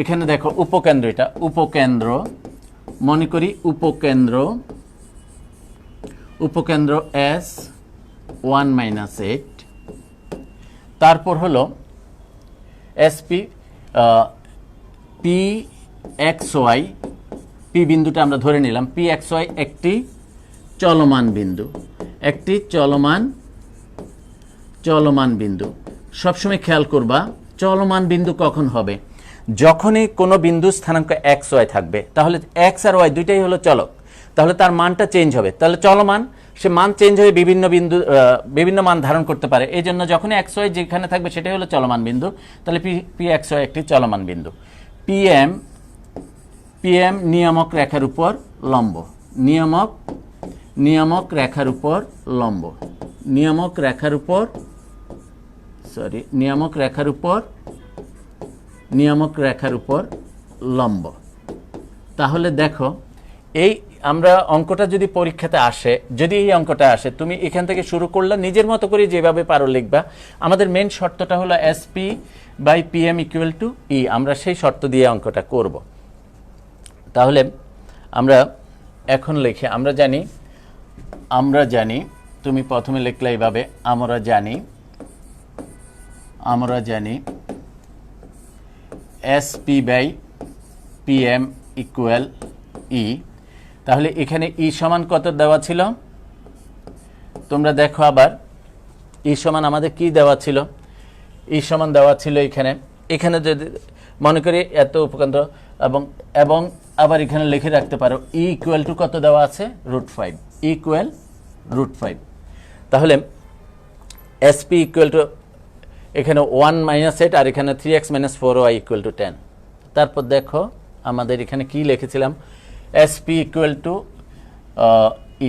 এখানে দেখো উপকেন্দ্র, এটা উপকেন্দ্র, মনে করি উপকেন্দ্র S 1 - 8, তারপর হলো SP P x y, P বিন্দুটা আমরা ধরে নিলাম, পি এক্স ওয়াই একটি চলমান বিন্দু, একটি চলমান বিন্দু। সবসময় খেয়াল করবা চলমান বিন্দু কখন হবে, যখনই কোনো বিন্দু স্থানাঙ্ক এক্স ওয়াই থাকবে, তাহলে এক্স আর ওয়াই দুইটাই হলো চলক, তাহলে তার মানটা চেঞ্জ হবে, তাহলে চলমান, সে মান চেঞ্জ হয়ে বিভিন্ন মান ধারণ করতে পারে। এই জন্য যখনই এক্স ওয়াই যেখানে থাকবে সেটাই হলো চলমান বিন্দু, তাহলে পি এক্স ওয়াই একটি চলমান বিন্দু। পিএম নিয়ামক রেখার উপর লম্ব, নিয়ামক রেখার উপর লম্ব, নিয়ামক রেখার উপর লম্ব। তাহলে দেখো এই আমরা অঙ্কটা যদি পরীক্ষাতে আসে, যদি এই অঙ্কটা আসে, তুমি এখান থেকে শুরু করলে নিজের মতো করে যেভাবে পারো লিখবা। আমাদের মেন শর্তটা হলো SP by PM equal to E, আমরা সেই শর্ত দিয়ে অঙ্কটা করব। তাহলে আমরা এখন লিখে, আমরা জানি তুমি প্রথমে লিখলে এইভাবে, আমরা জানি এসপি বাই পিএম ইকুয়াল ই। তাহলে এখানে ই সমান কত দেওয়া ছিল, তোমরা দেখো আবার ই সমান আমাদের কি দেওয়া ছিল, ই সমান দেওয়া ছিল এখানে যদি মনে করি এত উপকেন্দ্র, এবং আবার এখানে লিখে রাখতে পারো ই ইকুয়াল টু কত দেওয়া আছে, √5, ইকুয়াল √5। তাহলে এসপি ইকুয়াল টু এখানে 1 - 8 আর এখানে 3x - 4y ইকুয়াল টু 10। তারপর দেখো আমাদের এখানে কি লিখেছিলাম, এসপি ইকুয়াল টু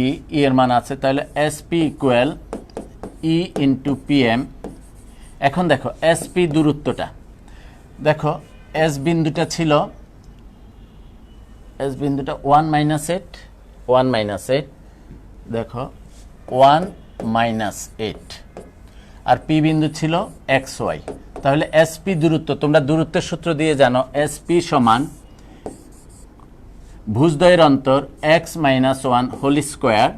ই, এর মান আছে, তাহলে এসপি ইকুয়াল ই ইন্টু পিএম। এখন দেখো এসপি দূরত্বটা, দেখো এস বিন্দুটা ছিল, এস বিন্দুটা 1 - 8, দেখো 1 - 8, আর পি বিন্দু ছিল এক্স ওয়াই। তাহলে এসপি দূরত্ব, তোমরা দূরত্বের সূত্র দিয়ে জানো, এসপি সমান ভুজদ্বয়ের অন্তর x - 1 whole square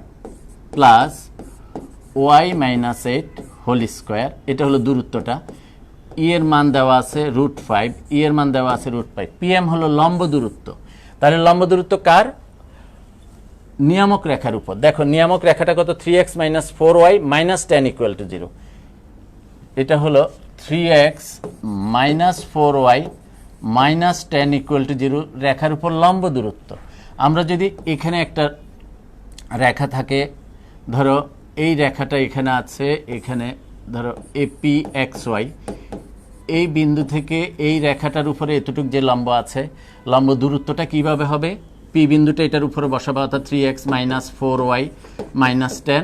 plus y - 8 whole square, এটা হলো দূরত্বটা। ই এর মান দেওয়া আছে √5, ই এর মান দেওয়া আছে √5। পিএম হলো লম্ব দূরত্ব, তাহলে লম্ব দূরত্ব কার, নিয়ামক রেখার উপর। দেখো নিয়ামক রেখাটা কত, 3x - 4y - 10 ইকুয়াল টু 0, এটা হলো 3x - 4y - 10 ইকুয়াল টু 0, রেখার উপর লম্ব দূরত্ব। আমরা যদি এখানে একটা রেখা থাকে, ধরো এই রেখাটা এখানে আছে, এখানে ধরো এপি এক্স ওয়াই, এই বিন্দু থেকে এই রেখাটার উপরে এতটুক যে লম্ব আছে, লম্ব দূরত্বটা কিভাবে হবে, পি বিন্দুটা এটার উপরে বসাবো, অর্থাৎ 3x - 4y - 10,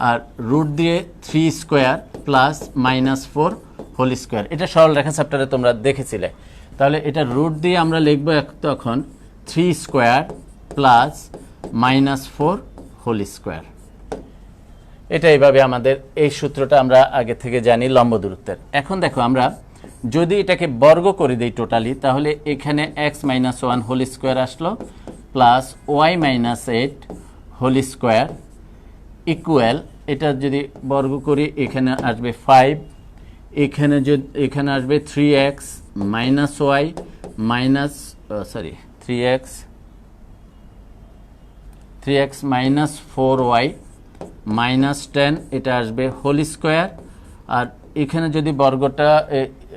আর রুট দিয়ে 3 স্কোয়ার প্লাস -4 হোল স্কোয়ার, এটা সরল রেখা চ্যাপ্টারে তোমরা দেখেছিলে। তাহলে এটা রুট দিয়ে আমরা লিখবো তখন 3 স্কোয়ার প্লাস -4 হোল স্কোয়ার। এটা এইভাবে আমাদের এই সূত্রটা আমরা আগে থেকে জানি লম্ব দূরত্বের। এখন দেখো আমরা যদি এটাকে বর্গ করে দিই টোটালি, তাহলে এখানে x - 1 হোল স্কোয়ার আসলো plus y - 8 whole square equal, এটা যদি বর্গ করি এখানে আসবে 5, এখানে আসবে 3x - y -3x - 4y -10, এটা আসবে হোল স্কোয়ার, আর এখানে যদি বর্গটা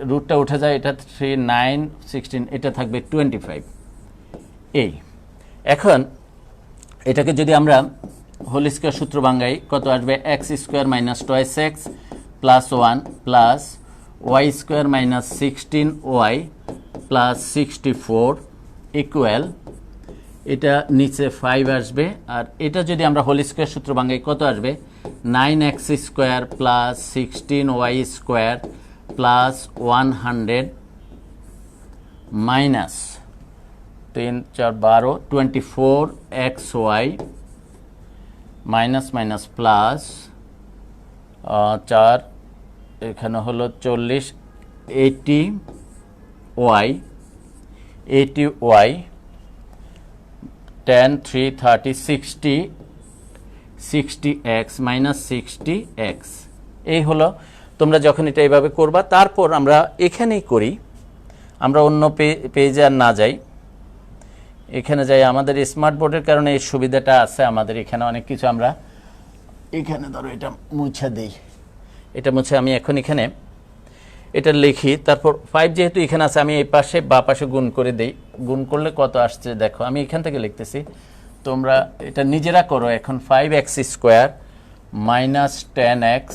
রুটটা উঠে যায়, এটা 3 9 16, এটা থাকবে 25। এই এখন এটাকে যদি আমরা হোল স্কোয়ার সূত্র বাঙ্গাই, কত আসবে, x square - 2x plus 1 plus y square - 16y plus 64 equal, এটা নিচে 5 আসবে, আর এটা যদি আমরা হোল স্কোয়ার সূত্র বাঙ্গাই কত আসবে, 9x square plus 16y square plus 100 minus 3 4 12 24xy minus minus plus 4, এখানে হলো 40 80y 10 3 30 60x মাইনাস 60x, এই হলো তোমরা যখন এটা এইভাবে করবা, তারপর আমরা এখানেই করি, আমরা অন্য পেজে আর না যাই, এখানে যাই। আমাদের স্মার্ট বোর্ডের কারণে এই সুবিধাটা আছে, আমাদের এখানে অনেক কিছু আমরা এখানে ধরো এটা মুছে দিই, এটা মুছে আমি এখন এখানে এটা লিখি। তারপর 5 যেহেতু এখানে আছে, আমি এই পাশে বা পাশে গুণ করে দেই। গুণ করলে কত আসছে দেখো, আমি এখান থেকে লিখতেছি, তোমরা এটা নিজেরা করো এখন। 5x square minus 10x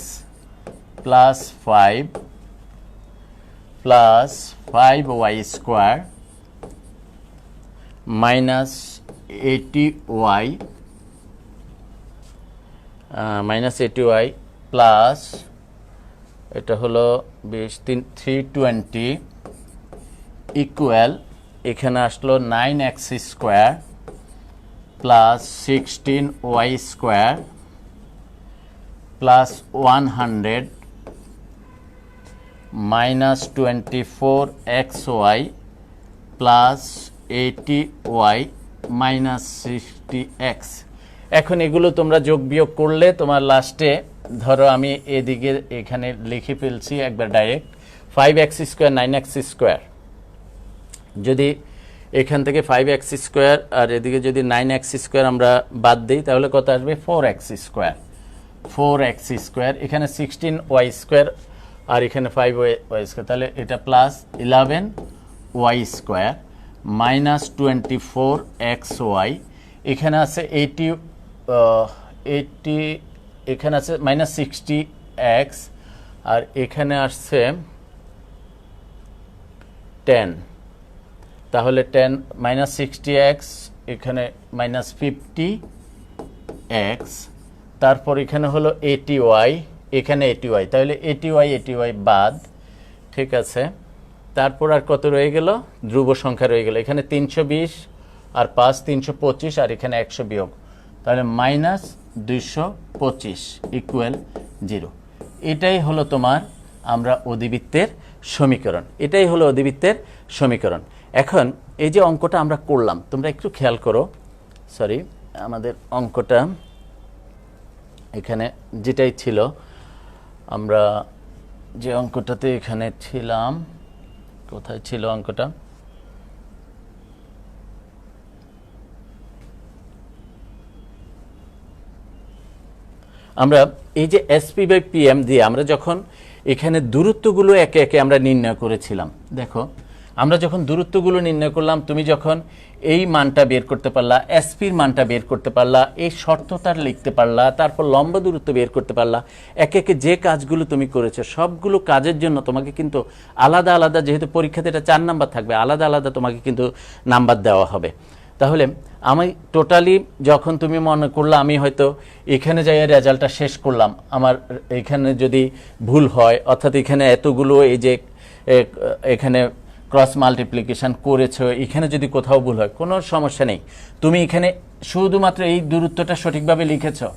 plus 5 plus 5y square minus 80y plus এটা হলো 320 ইকুয়াল, এখানে আসলো 9x square plus 16y square plus 100 minus 24xy plus 80y minus 60x। এখন এগুলো তোমরা যোগ বিয়োগ করলে তোমার লাস্টে ধরো আমি এদিকে এখানে লিখে ফেলছি একবার direct, 5x square 9x square, যদি এখান থেকে 5x স্কোয়ার আর এদিকে যদি 9x স্কোয়ার আমরা বাদ দিই তাহলে কত আসবে 4x স্কোয়ার, 4x স্কোয়ার, এখানে 16y স্কোয়ার আর এখানে 5y স্কোয়ার, তাহলে এটা plus 11y square minus 24xy, এখানে আছে 80 এখানে আছে মাইনাস 60x আর এখানে আসছে 10, তাহলে 10 মাইনাস 60x এখানে মাইনাস 50x, তারপর এখানে হলো 80y, এখানে 80y, তাহলে 80y বাদ, ঠিক আছে। তারপর আর কত রয়ে গেল, ধ্রুব সংখ্যা রয়ে গেল, এখানে 320 আর 5 325 আর এখানে 100 বিয়োগ, তাহলে মাইনাস 225 ইকুয়াল 0। এটাই হলো তোমার আমরা অধিবৃত্তের সমীকরণ, এটাই হলো অধিবৃত্তের সমীকরণ। এখন এই যে অঙ্কটা আমরা করলাম, তোমরা একটু খেয়াল করো, সরি আমাদের অঙ্কটা এখানে যেটাই ছিল, আমরা যে অঙ্কটাতে এখানে ছিলাম, কোথায় ছিল অঙ্কটা, আমরা এই যে এসপি বাই পিএম দিয়ে আমরা যখন এখানে দূরত্বগুলো একে একে আমরা নির্ণয় করেছিলাম, দেখো আমরা যখন দূরত্বগুলো নির্ণয় করলাম, তুমি যখন এই মানটা বের করতে পারলা, এসপির মানটা বের করতে পারলা, এই শর্তটা লিখতে পারলা, তারপর লম্ব দূরত্ব বের করতে পারলা, একে একে যে কাজগুলো তুমি করেছো সবগুলো কাজের জন্য তোমাকে কিন্তু আলাদা আলাদা, যেহেতু পরীক্ষাতে এটা 4 নাম্বার থাকবে, আলাদা আলাদা তোমাকে কিন্তু নাম্বার দেওয়া হবে। তাহলে আমি টোটালি যখন তুমি মনে করলা আমি হয়তো এখানে যাই রেজাল্টটা শেষ করলাম, আমার এখানে যদি ভুল হয়, অর্থাৎ এখানে এতগুলো এই যে এখানে ক্রস মাল্টিপ্লিকেশন করেছো, এখানে যদি কোথাও ভুল হয় কোনো সমস্যা নেই, তুমি এখানে শুধুমাত্র এই দূরত্বটা সঠিকভাবে লিখেছো,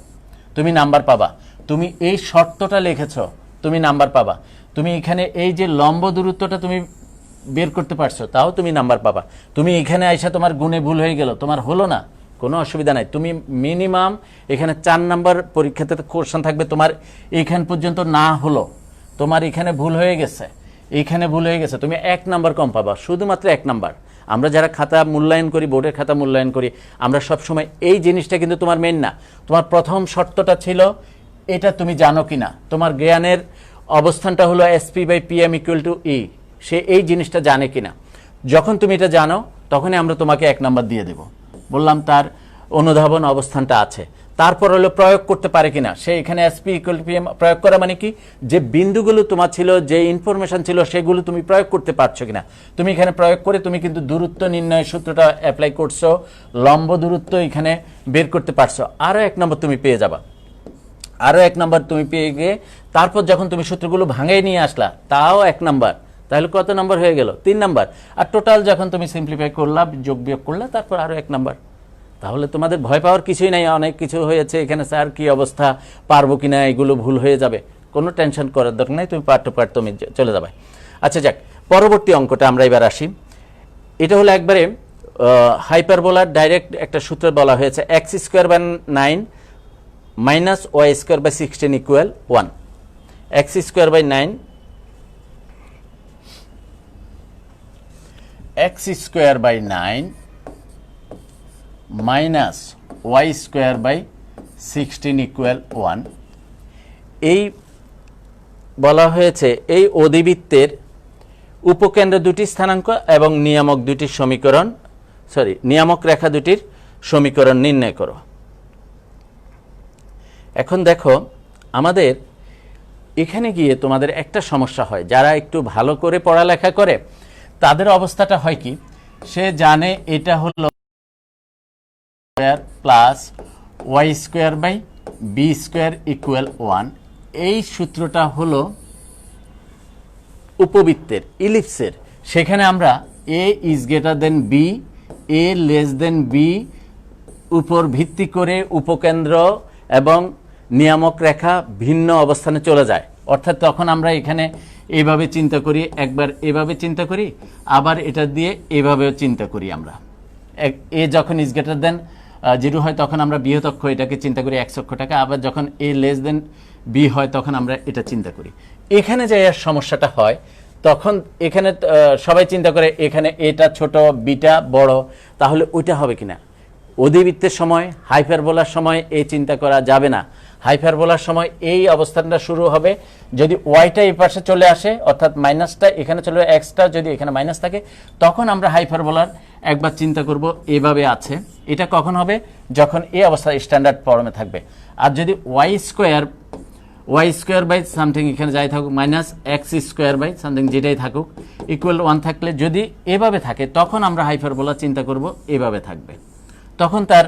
তুমি নাম্বার পাবা। তুমি এই শর্তটা লিখেছো, তুমি নাম্বার পাবা। তুমি এখানে এই যে লম্ব দূরত্বটা তুমি বের করতে পারছো, তাও তুমি নাম্বার পাবা। তুমি এখানে আইসা তোমার গুণে ভুল হয়ে গেল, তোমার হলো না, কোনো অসুবিধা নাই, তুমি মিনিমাম এখানে 4 নাম্বার পরীক্ষাতে কোশ্চেন থাকবে, তোমার এখান পর্যন্ত না হলো, তোমার এখানে ভুল হয়ে গেছে, এখানে ভুল হয়ে গেছে, তুমি 1 নাম্বার কম পাবা, শুধুমাত্র 1 নাম্বার। আমরা যারা খাতা মূল্যায়ন করি, বোর্ডের খাতা মূল্যায়ন করি, আমরা সবসময় এই জিনিসটা কিন্তু তোমার মেইন না। তোমার প্রথম শর্তটা ছিল এটা তুমি জানো কিনা, তোমার জ্ঞানের অবস্থানটা হলো SP by PM equal to E, সে এই জিনিসটা জানে কিনা। যখন তুমি এটা জানো তখনই আমরা তোমাকে 1 নাম্বার দিয়ে দেব, বললাম তার অনুধাবন অবস্থানটা আছে। তারপর হলো প্রয়োগ করতে পারে কিনা, সে এখানে এসপি ইকুয়াল টু পিএম প্রয়োগ করা মানে কি, যে বিন্দুগুলো তোমার ছিল, যে ইনফরমেশন ছিল, সেগুলো তুমি প্রয়োগ করতে পারছো কিনা। তুমি এখানে প্রয়োগ করে তুমি কিন্তু দূরত্ব নির্ণয়ের সূত্রটা অ্যাপ্লাই করছো, লম্ব দূরত্ব এখানে বের করতে পারছো, আরও 1 নম্বর তুমি পেয়ে যাবা, আরও 1 নম্বর তুমি পেয়ে গিয়ে তারপর যখন তুমি সূত্রগুলো ভাঙিয়ে নিয়ে আসলা, তাও 1 নম্বর, তাহলে কত নম্বর হয়ে গেল, 3 নম্বর। আর টোটাল যখন তুমি সিম্পলিফাই করলা, যোগ বিয়োগ করলা, তারপর আরও 1 নম্বর। তাহলে তোমাদের ভয় পাওয়ার কিছুই নাই, অনেক কিছু হয়েছে এখানে, স্যার কি অবস্থা, পারবো কিনা, এগুলো ভুল হয়ে যাবে, কোনো টেনশন করার দরকার নাই, তুমি পার্ট টু পার্ট তুমি চলে যাবে। আচ্ছা যাক, পরবর্তী অঙ্কটা আমরা এবার আসি। এটা হলো একবারে হাইপারবোলার ডাইরেক্ট একটা সূত্র বলা হয়েছে, x² by 9 minus y² by 16 equal 1। X square by 9 x square by 9 minus y square by 16 equal 1। এই বলা হয়েছে এই অধিবৃত্তের উপকেন্দ্র দুটি স্থানাঙ্ক এবং নিয়ামক দুটির সমীকরণ নিয়ামক রেখা দুটির সমীকরণ নির্ণয় করো। এখন দেখো আমাদের এখানে গিয়ে তোমাদের একটা সমস্যা হয়, যারা একটু ভালো করে পড়ালেখা করে তাদের অবস্থাটা হয় কি, সে জানে এটা হলো square plus Y square by B square equal 1। এই সূত্রটা হলো উপবৃত্তের ইলিপসের। সেখানে আমরা A is greater than B, A less than B উপর ভিত্তি করে উপকেন্দ্র এবং নিয়ামক রেখা ভিন্ন অবস্থানে চলে যায়। অর্থাৎ তখন আমরা এখানে এইভাবে চিন্তা করি, একবার এভাবে চিন্তা করি, আবার এটা দিয়ে এভাবেও চিন্তা করি। আমরা এ যখন ইজ গ্রেটার দেন 0 হয় তখন আমরা বৃহৎ অক্ষ এটাকে চিন্তা করি এক্স অক্ষটাকে, আবার যখন এ লেস দেন বি হয় তখন আমরা এটা চিন্তা করি। এখানে যে সমস্যাটা হয় তখন এখানে সবাই চিন্তা করে এখানে এটা ছোট বিটা বড়, তাহলে ওইটা হবে কিনা। অধিবৃত্তের সময় হাইপারবোলার সময় এই চিন্তা করা যাবে না। হাইপারবোলার সময় এই অবস্থানটা শুরু হবে যদি ওয়াইটা এই পাশে চলে আসে, অর্থাৎ মাইনাসটা এখানে চলে, এক্সটা যদি এখানে মাইনাস থাকে, তখন আমরা হাইপারবোলার একবার চিন্তা করব এভাবে আছে। এটা কখন হবে, যখন এই অবস্থা স্ট্যান্ডার্ড ফর্মে থাকবে। আর যদি ওয়াই স্কোয়ার বাই সামথিং এখানে যাই থাকুক minus x square by something যেটাই থাকুক ইকুয়াল 1 থাকলে যদি এভাবে থাকে তখন আমরা হাইপারবোলা চিন্তা করব এভাবে থাকবে। তখন তার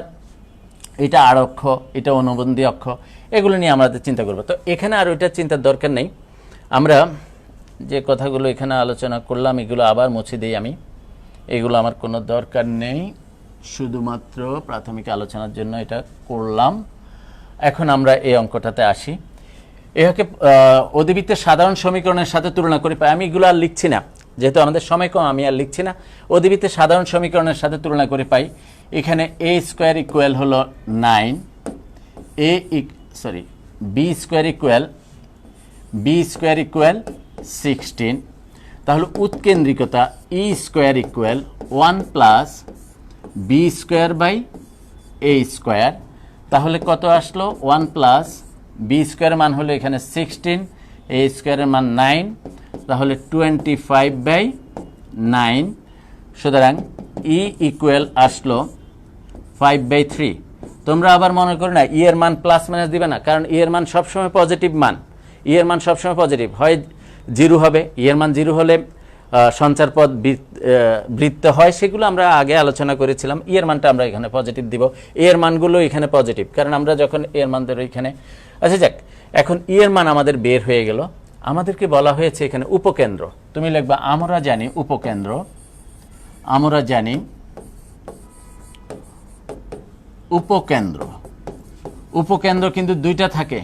এটা আর অক্ষ, এটা অনুবন্ধী অক্ষ, এগুলো নিয়ে আমাদের চিন্তা করব। তো এখানে আর ওইটা চিন্তার দরকার নেই। আমরা যে কথাগুলো এখানে আলোচনা করলাম এগুলো আবার মুছে দিই আমি, এগুলো আমার কোনো দরকার নেই, শুধুমাত্র প্রাথমিক আলোচনার জন্য এটা করলাম। এখন আমরা এই অঙ্কটাতে আসি। এটাকে অধিবৃত্তের সাধারণ সমীকরণের সাথে তুলনা করে পাই। আমি এগুলো আর লিখছি না, যেহেতু আমাদের সময় কম, আমি আর লিখছি না। অধিবৃত্তের সাধারণ সমীকরণের সাথে তুলনা করে পাই। এখানে এ স্কোয়ার ইকুয়াল হলো 9, বি স্কোয়ার ইকুয়াল 16। তাহলে উৎকেন্দ্রিকতা E square equal 1 plus B square by A square. তাহলে কত আসলো, 1 প্লাস বি স্কোয়ারের মান হলো এখানে 16, এ স্কোয়ারের মান 9, তাহলে 25/9। সুতরাং ই ইকুয়াল আসলো 5/3। তোমরা আবার মনে করো না ই এর মান প্লাস মাইনাস দিবে না, কারণ ই এর মান সবসময় পজিটিভ মান। ই এর মান সবসময় পজিটিভ, হয় 0 হবে, ই এর মান 0 হলে সঞ্চার পদ বৃত্ত হয়, সেগুলো আমরা আগে আলোচনা করেছিলাম। ই এর মানটা আমরা এখানে পজিটিভ দিব, এ এর মানগুলো এখানে পজিটিভ, কারণ আমরা যখন এ এর মান ধরে এখানে। আচ্ছা যাক, এখন ই এর মান আমাদের বের হয়ে গেল। আমাদেরকে বলা হয়েছে এখানে উপকেন্দ্র। তুমি লিখবা আমরা জানি উপকেন্দ্র, আমরা জানি উপকেন্দ্র। উপকেন্দ্র কিন্তু দুইটা থাকে,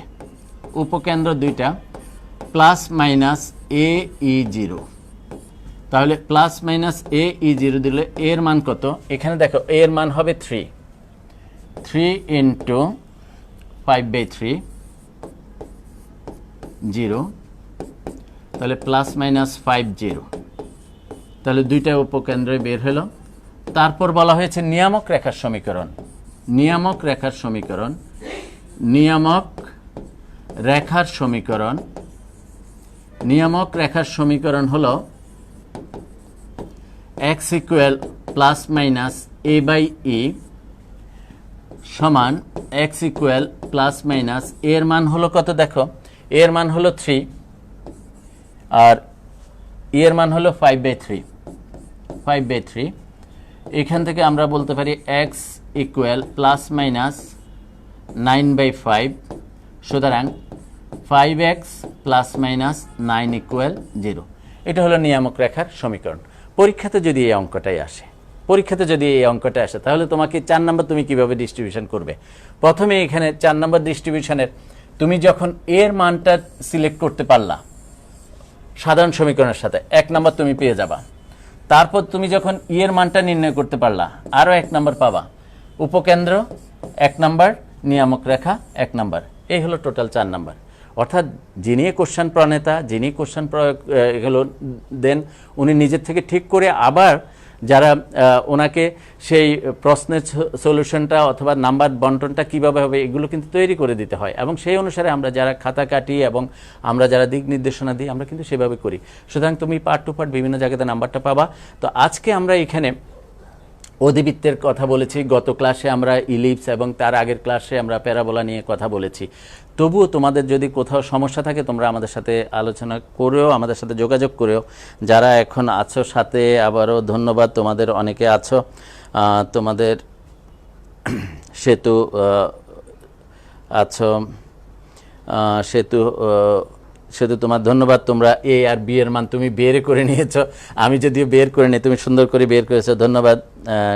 উপকেন্দ্র দুইটা, প্লাস মাইনাস এ ই 0। তাহলে প্লাস মাইনাস এ ই 0 দিলে এর মান কত, এখানে দেখো এর মান হবে 3 ইন্টু 5/3 0, তাহলে প্লাস মাইনাস 50। তাহলে দুইটা উপকেন্দ্র বের হলো। তারপর বলা হয়েছে নিয়ামক রেখার সমীকরণ। নিয়ামক রেখার সমীকরণ, নিয়ামক রেখার সমীকরণ, নিয়ামক রেখার সমীকরণ হলো X equal plus minus A by E সমান এক্স ইকুয়াল প্লাস মাইনাস এর মান হলো কত, দেখো এর মান হলো 3 আর এর মান হলো 5/3। এখান থেকে আমরা বলতে পারি এক্স ইকুয়াল প্লাস মাইনাস 9/5। সুতরাং 5x প্লাস মাইনাস 9 ইকুয়াল 0। এটা হলো নিয়ামক রেখার সমীকরণ। পরীক্ষাতে যদি এই অঙ্কটাই আসে, তাহলে তোমাকে 4 নম্বর তুমি কিভাবে ডিস্ট্রিবিউশন করবে। প্রথমে এখানে 4 নম্বর ডিস্ট্রিবিউশনের তুমি যখন এর মানটা সিলেক্ট করতে পারলা সাধারণ সমীকরণের সাথে, 1 নম্বর তুমি পেয়ে যাবা। তারপর তুমি যখন ই এর মানটা নির্ণয় করতে পারলা, আরও 1 নম্বর পাবা। উপকেন্দ্র 1 নম্বর, নিয়ামক রেখা 1 নম্বর, এই হলো টোটাল 4 নম্বর। অর্থাৎ যিনি কোশ্চেন প্রণেতা, যিনি কোশ্চেন এগুলো দেন, উনি নিজের থেকে ঠিক করে আবার যারা ওনাকে সেই প্রশ্নের সলিউশনটা অথবা নাম্বার বন্টনটা কিভাবে হবে এগুলো কিন্তু তৈরি করে দিতে হয়, এবং সেই অনুসারে আমরা যারা খাতা কাটি এবং আমরা যারা দিক নির্দেশনা দিই আমরা কিন্তু সেভাবে করি। সুতরাং তুমি পার্ট টু পার্ট বিভিন্ন জায়গাতে নাম্বারটা পাবা। তো আজকে আমরা এখানে অধিবৃত্তের কথা বলেছি, গত ক্লাসে আমরা ইলিপস এবং তার আগের ক্লাসে আমরা প্যারাবোলা নিয়ে কথা বলেছি। তবুও তোমাদের যদি কোথাও সমস্যা থাকে তোমরা আমাদের সাথে আলোচনা করেও, আমাদের সাথে যোগাযোগ করেও। যারা এখন আছো সাথে আবারও ধন্যবাদ, তোমাদের অনেকে আছো, তোমাদের সেতু আছো, সেতু তোমার ধন্যবাদ। তোমরা এ আর বি এর মান তুমি বের করে নিয়েছো, আমি যদিও বের করে নিই, তুমি সুন্দর করে বের করেছো, ধন্যবাদ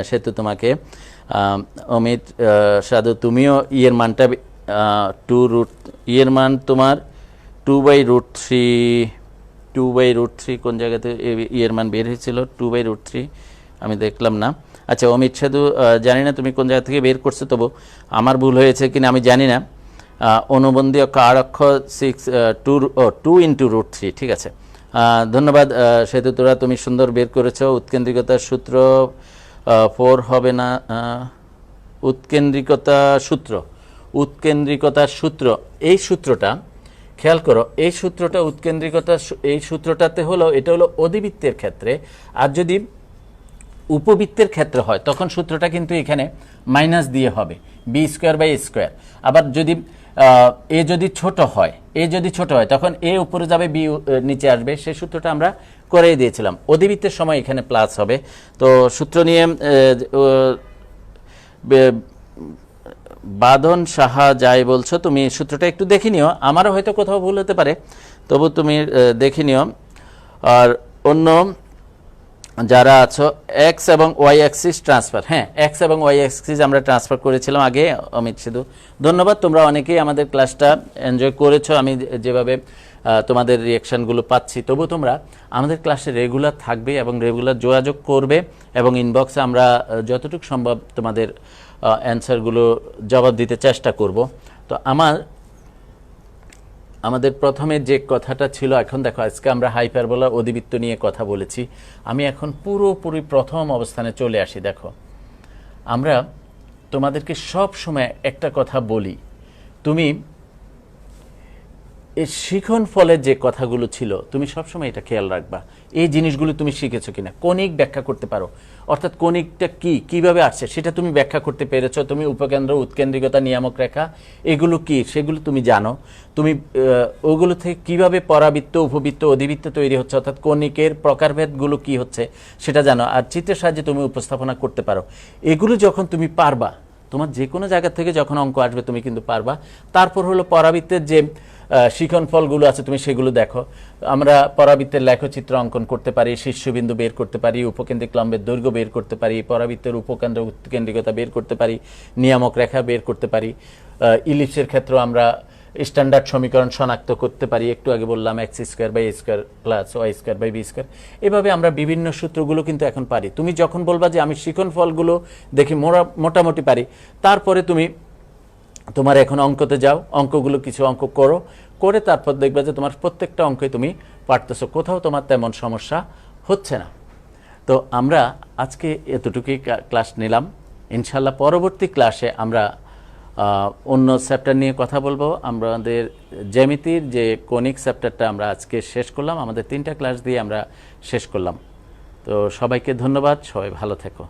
সেতু তোমাকে। অমিত সাধু তুমিও ই এর মানটা 2 ই এর মান তোমার 2/√3 কোন জায়গাতে ই এর মান বের হয়েছিল? 2/√3 আমি দেখলাম না। আচ্ছা অমিত সাধু, জানি না তুমি কোন জায়গা থেকে বের করছো, তবু আমার ভুল হয়েছে কিনা আমি জানি না। অনুবন্ধীয় কার অক্ষর 2 × √3, ঠিক আছে, ধন্যবাদ সেতু, তোরা তুমি সুন্দর বের করেছো। উৎকেন্দ্রিকতার সূত্র 4 হবে না, উৎকেন্দ্রিকতার সূত্র, এই সূত্রটা খেয়াল করো, এই সূত্রটা এই সূত্রটাতে হলো, এটা হলো অধিবৃত্তের ক্ষেত্রে। আর যদি উপবৃত্তের ক্ষেত্রে হয় তখন সূত্রটা কিন্তু এখানে মাইনাস দিয়ে হবে, b²/a²। আবার যদি এ যদি ছোট হয়, তখন এ উপরে যাবে, বি নিচে আসবে, সেই সূত্রটা আমরা করেই দিয়েছিলাম। অধিবৃত্তের সময় এখানে প্লাস হবে। তো সূত্র নিয়ে বাঁধন সাহা যাই বলছো, তুমি সূত্রটা একটু দেখে নিও, আমারও হয়তো কোথাও ভুল হতে পারে, তবু তুমি দেখে নিও। আর অন্য যারা আছো, এক্স এবং ওয়াই অ্যাক্সিস ট্রান্সফার, হ্যাঁ এক্স এবং ওয়াই অ্যাক্সিস আমরা ট্রান্সফার করেছিলাম আগে। অমিত সিধু ধন্যবাদ, তোমরা অনেকেই আমাদের ক্লাসটা এনজয় করেছো, আমি যেভাবে তোমাদের রিয়াকশানগুলো পাচ্ছি। তবু তোমরা আমাদের ক্লাসে রেগুলার থাকবে এবং রেগুলার যোগাযোগ করবে, এবং ইনবক্সে আমরা যতটুকু সম্ভব তোমাদের অ্যান্সারগুলো জবাব দিতে চেষ্টা করব। তো আমাদের প্রথমে যে কথাটা ছিল, এখন দেখো আজকে আমরা হাইপারবোলা অধিবৃত্ত নিয়ে কথা বলেছি, আমি এখন পুরোপুরি প্রথম অবস্থানে চলে আসি। দেখো আমরা তোমাদেরকে সব সময় একটা কথা বলি, তুমি এই শিখন ফলের যে কথাগুলো ছিল তুমি সবসময় এটা খেয়াল রাখবা, এই জিনিসগুলো তুমি শিখেছো কিনা। কণিক ব্যাখ্যা করতে পারো, অর্থাৎ কণিকটা কিভাবে আসছে সেটা তুমি ব্যাখ্যা করতে পেরেছো, তুমি উপকেন্দ্র, উৎকেন্দ্রিকতা, নিয়ামক রেখা এগুলো কি সেগুলো তুমি জানো, তুমি ওগুলো থেকে কিভাবে পরাবৃত্ত, উপবৃত্ত, অধিবৃত্ত তৈরি হচ্ছে, অর্থাৎ কণিকের প্রকারভেদগুলো কি হচ্ছে সেটা জানো, আর চিত্রের সাহায্যে তুমি উপস্থাপনা করতে পারো। এগুলো যখন তুমি পারবা, তোমার যে কোনো জায়গা থেকে যখন অঙ্ক আসবে তুমি কিন্তু পারবা। তারপর হলো পরাবৃত্তের যে শিখন ফলগুলো আছে তুমি সেগুলো দেখো। আমরা পরাবৃত্তের লেখচিত্র অঙ্কন করতে পারি, শীর্ষবিন্দু বের করতে পারি, উপকেন্দ্রিক লম্বের দৈর্ঘ্য বের করতে পারি, পরাবৃত্তের উপকেন্দ্র উৎকেন্দ্রিকতা বের করতে পারি, নিয়ামক রেখা বের করতে পারি। ইলিপসের ক্ষেত্রে আমরা স্ট্যান্ডার্ড সমীকরণ শনাক্ত করতে পারি, একটু আগে বললাম x² / a² + y² / b²। এভাবে আমরা বিভিন্ন সূত্রগুলো কিন্তু এখন পারি। তুমি যখন বলবা যে আমি শিখন ফলগুলো দেখি মোটামুটি পারি, তারপরে তুমি তোমার এখন অঙ্কতে যাও, অঙ্কগুলো কিছু অঙ্ক করে তারপর দেখবে যে তোমার প্রত্যেকটা অঙ্কে তুমি পারতেছো, কোথাও তোমার তেমন সমস্যা হচ্ছে না। তো আমরা আজকে এতটুকুই ক্লাস নিলাম, ইনশাল্লাহ পরবর্তী ক্লাসে আমরা অন্য চ্যাপ্টার নিয়ে কথা বলবো। আমাদের জ্যামিতির যে কনিক চ্যাপ্টারটা আমরা আজকে শেষ করলাম, আমাদের 3টা ক্লাস দিয়ে আমরা শেষ করলাম। তো সবাইকে ধন্যবাদ, সবাই ভালো থেকো।